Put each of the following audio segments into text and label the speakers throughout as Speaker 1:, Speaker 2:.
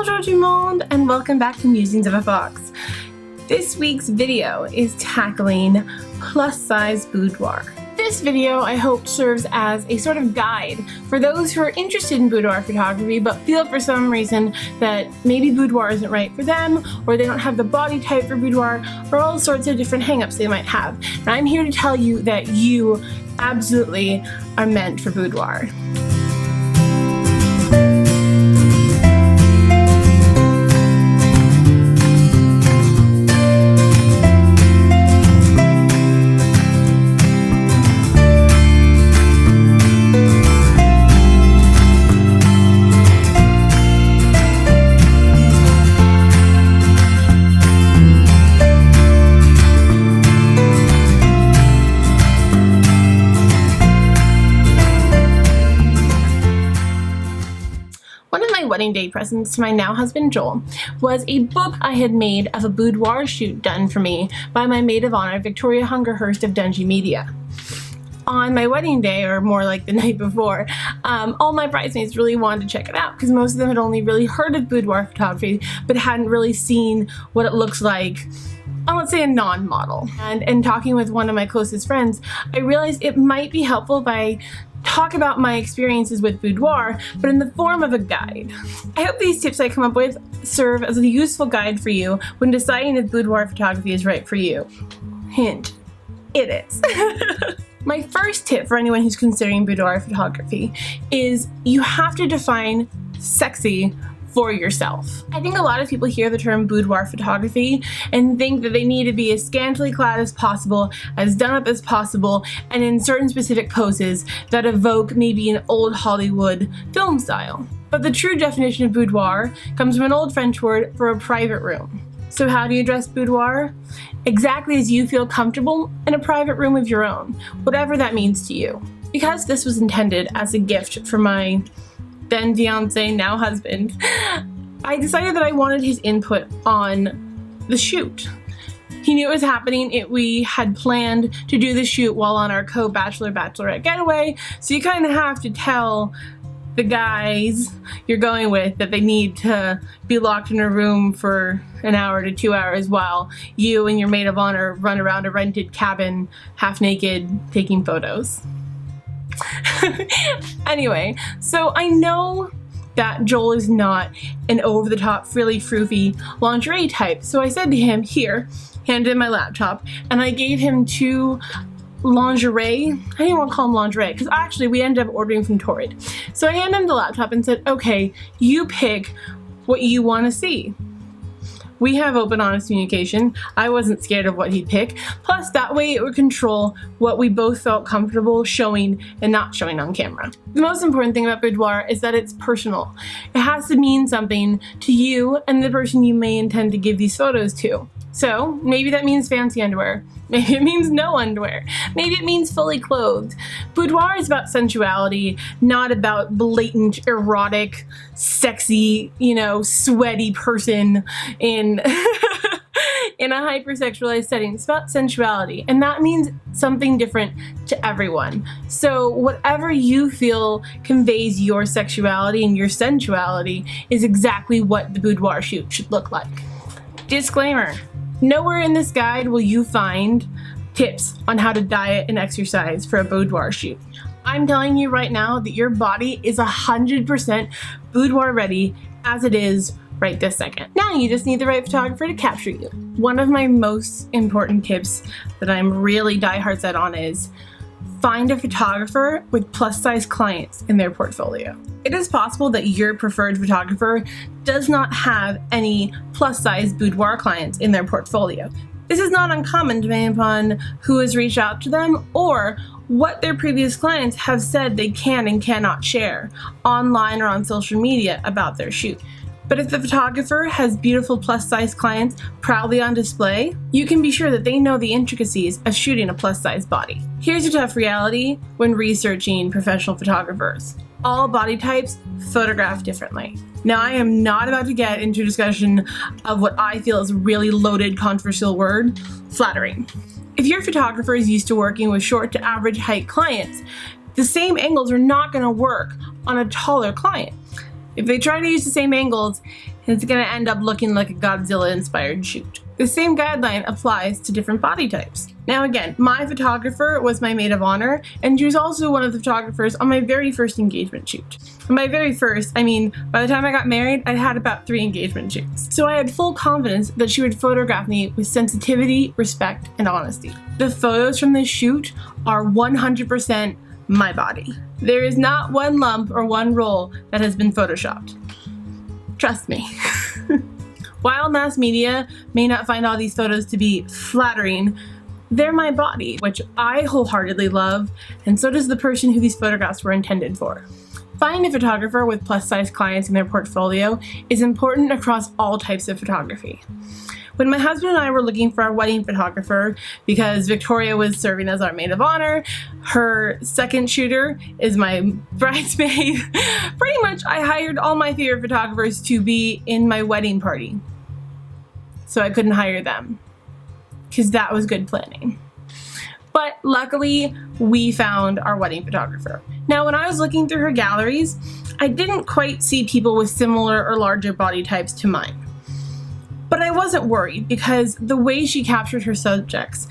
Speaker 1: Bonjour tout le monde and welcome back to Musings of a Fox. This week's video is tackling plus size boudoir. This video, I hope, serves as a sort of guide for those who are interested in boudoir photography but feel for some reason that maybe boudoir isn't right for them, or they don't have the body type for boudoir, or all sorts of different hangups they might have. And I'm here to tell you that you absolutely are meant for boudoir. Wedding day presents to my now husband Joel was a book I had made of a boudoir shoot done for me by my maid of honor Victoria Hungerhurst of Dungy Media. On my wedding day, or more like the night before, all my bridesmaids really wanted to check it out because most of them had only really heard of boudoir photography but hadn't really seen what it looks like. I won't say a non-model. And talking with one of my closest friends, I realized it might be helpful if I talk about my experiences with boudoir, but in the form of a guide. I hope these tips I come up with serve as a useful guide for you when deciding if boudoir photography is right for you. Hint, it is. My first tip for anyone who's considering boudoir photography is you have to define sexy for yourself. I think a lot of people hear the term boudoir photography and think that they need to be as scantily clad as possible, as done up as possible, and in certain specific poses that evoke maybe an old Hollywood film style. But the true definition of boudoir comes from an old French word for a private room. So how do you dress boudoir? Exactly as you feel comfortable in a private room of your own, whatever that means to you. Because this was intended as a gift for my then fiance, now husband, I decided that I wanted his input on the shoot. He knew it was happening. We had planned to do the shoot while on our co-bachelor-bachelorette getaway, so you kind of have to tell the guys you're going with that they need to be locked in a room for an hour to 2 hours while you and your maid of honor run around a rented cabin half naked taking photos. Anyway, so I know that Joel is not an over-the-top, frilly-froofy lingerie type, so I said to him, here, handed him my laptop, and I gave him two lingerie, I didn't want to call them lingerie, because actually we ended up ordering from Torrid. So I handed him the laptop and said, okay, you pick what you want to see. We have open, honest communication. I wasn't scared of what he'd pick. Plus, that way it would control what we both felt comfortable showing and not showing on camera. The most important thing about boudoir is that it's personal. It has to mean something to you and the person you may intend to give these photos to. So maybe that means fancy underwear. Maybe it means no underwear. Maybe it means fully clothed. Boudoir is about sensuality, not about blatant, erotic, sexy, sweaty person in in a hypersexualized setting. It's about sensuality, and that means something different to everyone. So whatever you feel conveys your sexuality and your sensuality is exactly what the boudoir shoot should look like. Disclaimer. Nowhere in this guide will you find tips on how to diet and exercise for a boudoir shoot. I'm telling you right now that your body is 100% boudoir ready as it is right this second. Now you just need the right photographer to capture you. One of my most important tips that I'm really diehard set on is find a photographer with plus-size clients in their portfolio. It is possible that your preferred photographer does not have any plus-size boudoir clients in their portfolio. This is not uncommon depending upon who has reached out to them or what their previous clients have said they can and cannot share online or on social media about their shoot. But if the photographer has beautiful plus-size clients proudly on display, you can be sure that they know the intricacies of shooting a plus-size body. Here's a tough reality when researching professional photographers. All body types photograph differently. Now, I am not about to get into a discussion of what I feel is a really loaded, controversial word, flattering. If your photographer is used to working with short to average height clients, the same angles are not going to work on a taller client. If they try to use the same angles, it's gonna end up looking like a Godzilla-inspired shoot. The same guideline applies to different body types. Now again, my photographer was my maid of honor, and she was also one of the photographers on my very first engagement shoot. And by very first, I mean, by the time I got married, I'd had about 3 engagement shoots. So I had full confidence that she would photograph me with sensitivity, respect, and honesty. The photos from this shoot are 100% my body. There is not one lump or one roll that has been photoshopped. Trust me. While mass media may not find all these photos to be flattering, they're my body, which I wholeheartedly love, and so does the person who these photographs were intended for. Finding a photographer with plus-size clients in their portfolio is important across all types of photography. When my husband and I were looking for our wedding photographer, because Victoria was serving as our maid of honor, her second shooter is my bridesmaid, pretty much I hired all my favorite photographers to be in my wedding party. So I couldn't hire them, because that was good planning. But luckily, we found our wedding photographer. Now, when I was looking through her galleries, I didn't quite see people with similar or larger body types to mine. But I wasn't worried, because the way she captured her subjects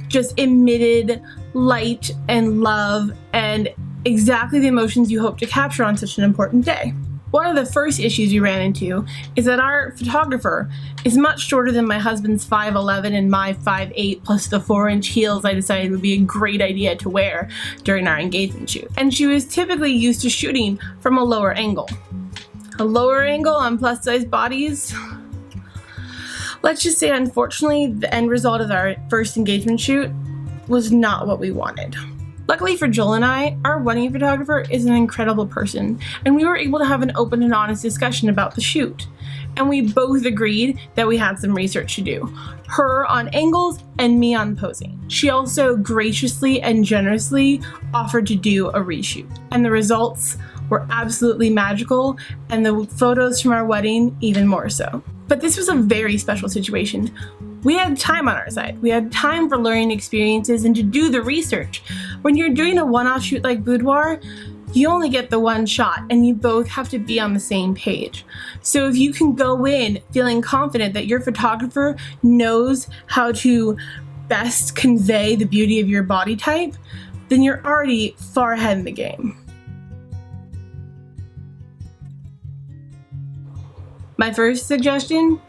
Speaker 1: just emitted light and love and exactly the emotions you hope to capture on such an important day. One of the first issues we ran into is that our photographer is much shorter than my husband's 5'11" and my 5'8", plus the 4-inch heels I decided would be a great idea to wear during our engagement shoot. And she was typically used to shooting from a lower angle. A lower angle on plus-size bodies? Let's just say, unfortunately, the end result of our first engagement shoot was not what we wanted. Luckily for Joel and I, our wedding photographer is an incredible person, and we were able to have an open and honest discussion about the shoot. And we both agreed that we had some research to do. Her on angles and me on posing. She also graciously and generously offered to do a reshoot. And the results were absolutely magical, and the photos from our wedding even more so. But this was a very special situation. We had time on our side. We had time for learning experiences and to do the research. When you're doing a one-off shoot like Boudoir, you only get the one shot and you both have to be on the same page. So if you can go in feeling confident that your photographer knows how to best convey the beauty of your body type, then you're already far ahead in the game. My first suggestion,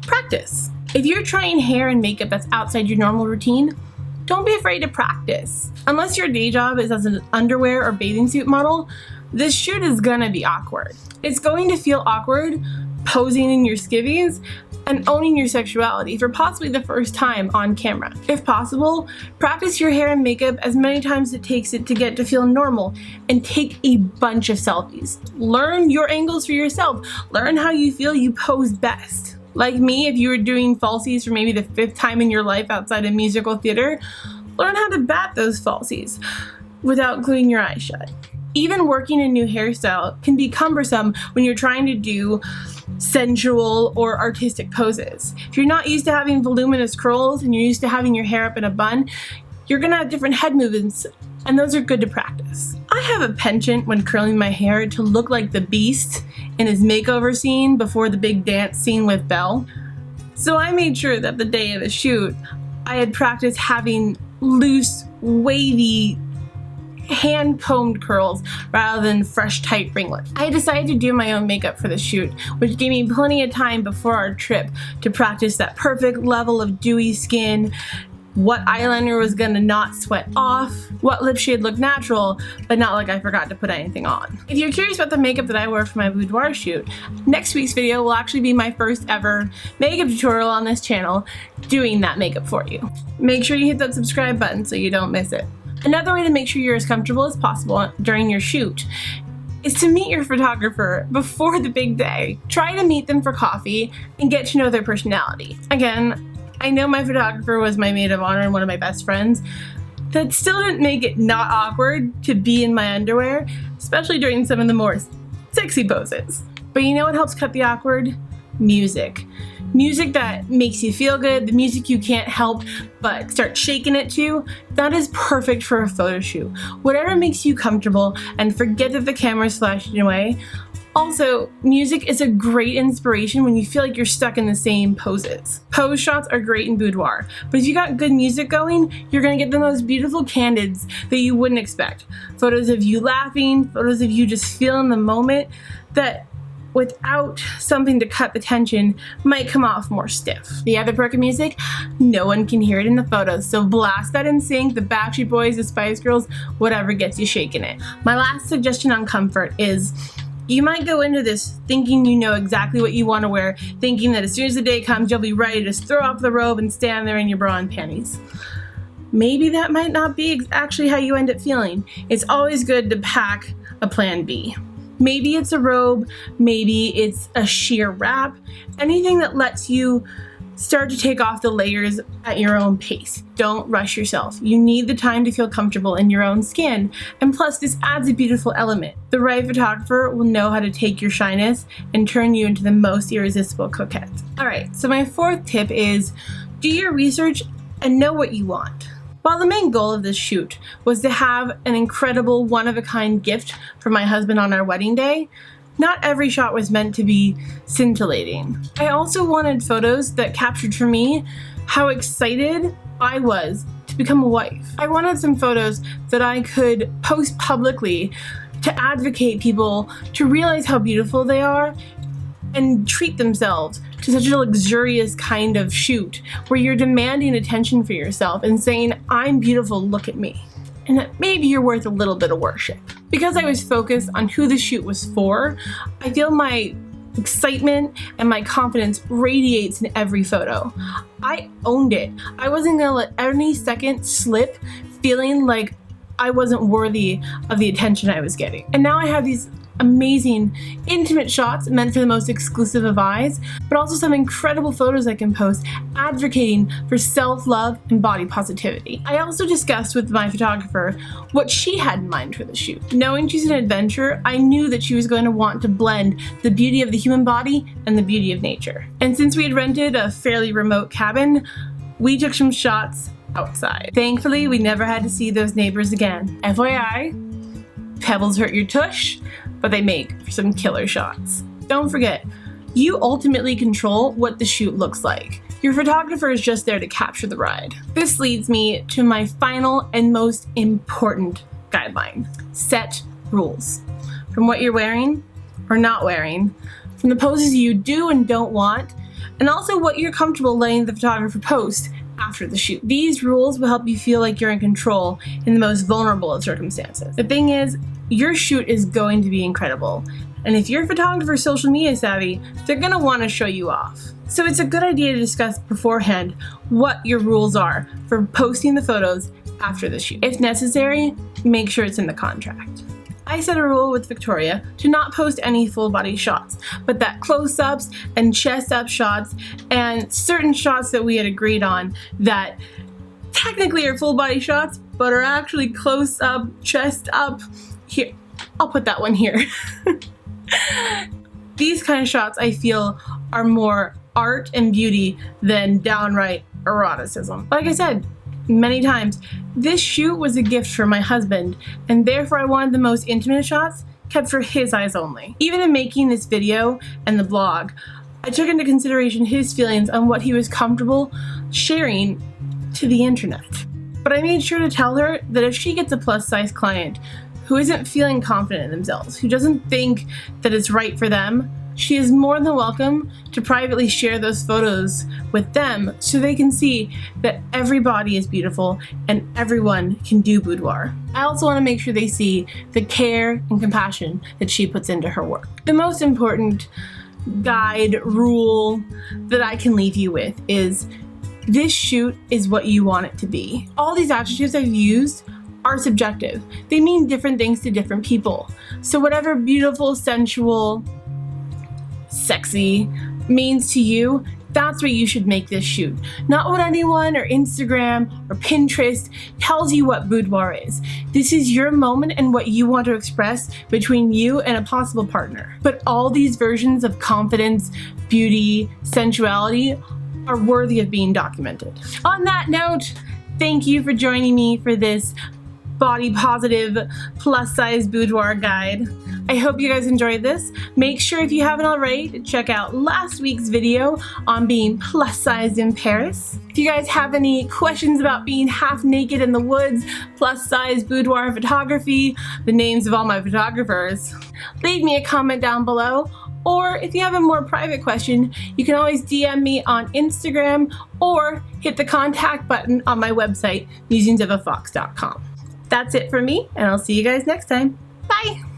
Speaker 1: practice. If you're trying hair and makeup that's outside your normal routine, don't be afraid to practice. Unless your day job is as an underwear or bathing suit model, this shoot is gonna be awkward. It's going to feel awkward posing in your skivvies and owning your sexuality for possibly the first time on camera. If possible, practice your hair and makeup as many times as it takes it to get to feel normal, and take a bunch of selfies. Learn your angles for yourself. Learn how you feel you pose best. Like me, if you were doing falsies for maybe the 5th time in your life outside of musical theater, learn how to bat those falsies without gluing your eyes shut. Even working a new hairstyle can be cumbersome when you're trying to do sensual or artistic poses. If you're not used to having voluminous curls and you're used to having your hair up in a bun, you're gonna have different head movements, and those are good to practice. I have a penchant when curling my hair to look like the Beast in his makeover scene before the big dance scene with Belle. So I made sure that the day of the shoot, I had practiced having loose, wavy, hand-combed curls rather than fresh, tight ringlets. I decided to do my own makeup for the shoot, which gave me plenty of time before our trip to practice that perfect level of dewy skin, what eyeliner was gonna not sweat off, what lip shade looked natural, but not like I forgot to put anything on. If you're curious about the makeup that I wore for my boudoir shoot, next week's video will actually be my first ever makeup tutorial on this channel doing that makeup for you. Make sure you hit that subscribe button so you don't miss it. Another way to make sure you're as comfortable as possible during your shoot is to meet your photographer before the big day. Try to meet them for coffee and get to know their personality. Again, I know my photographer was my maid of honor and one of my best friends. That still didn't make it not awkward to be in my underwear, especially during some of the more sexy poses. But you know what helps cut the awkward? Music. Music that makes you feel good, the music you can't help but start shaking it to, that is perfect for a photo shoot. Whatever makes you comfortable, and forget that the camera's flashing away, Also, music is a great inspiration when you feel like you're stuck in the same poses. Pose shots are great in boudoir, but if you got good music going, you're gonna get the most beautiful candids that you wouldn't expect. Photos of you laughing, photos of you just feeling the moment that without something to cut the tension might come off more stiff. The other perk of music, no one can hear it in the photos, so blast that in sync, the Backstreet Boys, the Spice Girls, whatever gets you shaking it. My last suggestion on comfort is you might go into this thinking you know exactly what you want to wear, thinking that as soon as the day comes, you'll be ready to just throw off the robe and stand there in your bra and panties. Maybe that might not be actually how you end up feeling. It's always good to pack a plan B. Maybe it's a robe, maybe it's a sheer wrap, anything that lets you start to take off the layers at your own pace. Don't rush yourself. You need the time to feel comfortable in your own skin. And plus, this adds a beautiful element. The right photographer will know how to take your shyness and turn you into the most irresistible coquette. All right, so my fourth tip is do your research and know what you want. While the main goal of this shoot was to have an incredible one-of-a-kind gift for my husband on our wedding day, not every shot was meant to be scintillating. I also wanted photos that captured for me how excited I was to become a wife. I wanted some photos that I could post publicly to advocate people to realize how beautiful they are and treat themselves to such a luxurious kind of shoot where you're demanding attention for yourself and saying, I'm beautiful, look at me. And maybe you're worth a little bit of worship. Because I was focused on who the shoot was for, I feel my excitement and my confidence radiates in every photo. I owned it. I wasn't gonna let any second slip feeling like I wasn't worthy of the attention I was getting. And now I have these amazing intimate shots meant for the most exclusive of eyes, but also some incredible photos I can post advocating for self-love and body positivity. I also discussed with my photographer what she had in mind for the shoot. Knowing she's an adventurer, I knew that she was going to want to blend the beauty of the human body and the beauty of nature. And since we had rented a fairly remote cabin, we took some shots outside. Thankfully, we never had to see those neighbors again. FYI, pebbles hurt your tush, but they make for some killer shots. Don't forget, you ultimately control what the shoot looks like. Your photographer is just there to capture the ride. This leads me to my final and most important guideline. Set rules. From what you're wearing or not wearing, from the poses you do and don't want, and also what you're comfortable letting the photographer post after the shoot. These rules will help you feel like you're in control in the most vulnerable of circumstances. The thing is, your shoot is going to be incredible. And if your photographer's social media savvy, they're gonna wanna show you off. So it's a good idea to discuss beforehand what your rules are for posting the photos after the shoot. If necessary, make sure it's in the contract. I set a rule with Victoria to not post any full body shots, but that close-ups and chest-up shots and certain shots that we had agreed on that technically are full body shots, but are actually close-up, chest-up. Here, I'll put that one here. These kind of shots I feel are more art and beauty than downright eroticism. Like I said many times, this shoot was a gift for my husband, and therefore I wanted the most intimate shots kept for his eyes only. Even in making this video and the blog, I took into consideration his feelings on what he was comfortable sharing to the internet. But I made sure to tell her that if she gets a plus-size client who isn't feeling confident in themselves, who doesn't think that it's right for them, she is more than welcome to privately share those photos with them so they can see that every body is beautiful and everyone can do boudoir. I also want to make sure they see the care and compassion that she puts into her work. The most important guide, rule that I can leave you with is this shoot is what you want it to be. All these adjectives I've used are subjective. They mean different things to different people. So whatever beautiful, sensual, sexy means to you, that's what you should make this shoot. Not what anyone or Instagram or Pinterest tells you what boudoir is. This is your moment and what you want to express between you and a possible partner. But all these versions of confidence, beauty, sensuality are worthy of being documented. On that note, thank you for joining me for this body positive plus size boudoir guide. I hope you guys enjoyed this. Make sure, if you haven't already, to check out last week's video on being plus sized in Paris. If you guys have any questions about being half naked in the woods, plus size boudoir photography, the names of all my photographers, leave me a comment down below. Or if you have a more private question, you can always DM me on Instagram or hit the contact button on my website, musingsofafox.com. That's it for me, and I'll see you guys next time. Bye!